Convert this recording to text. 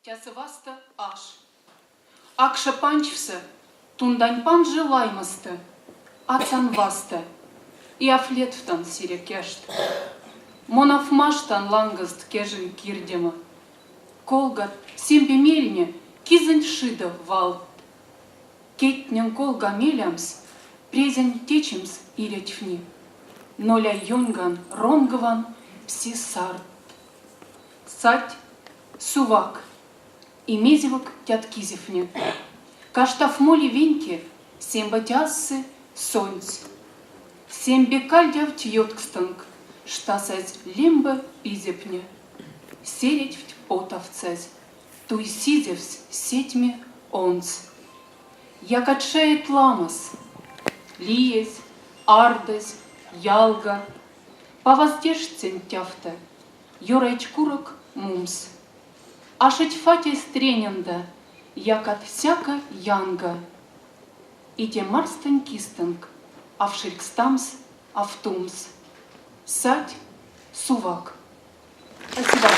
Тясываста аш. Акша панчвса, тундан панжы лаймасты, ацан васта, и афлетвтан сире кешт. Монав маштан лангаст кежин кирдема. Колгат семпе мельне кизен шида вал. Кетнен колга мелямс, презен течемс иретьфни. Ноля йонган ронгован пси сарт. Сать сувак. И мезевок тяткизевне. Каштав моли веньки, семба тяссы сонц. Сембе кальдяв тьоткстанг, штасать лимбе изепне. Сереть в потовцезь, туй сизевс сетьми онц. Як отшеет ламас, лиез, ардез, ялга, повоздешцен тяфта, юрайч курок мумс. Ашить фате стрененда, як от всяка янга. И те марстен кистенг, авширкстамс, автумс. Сать сувак. Спасибо.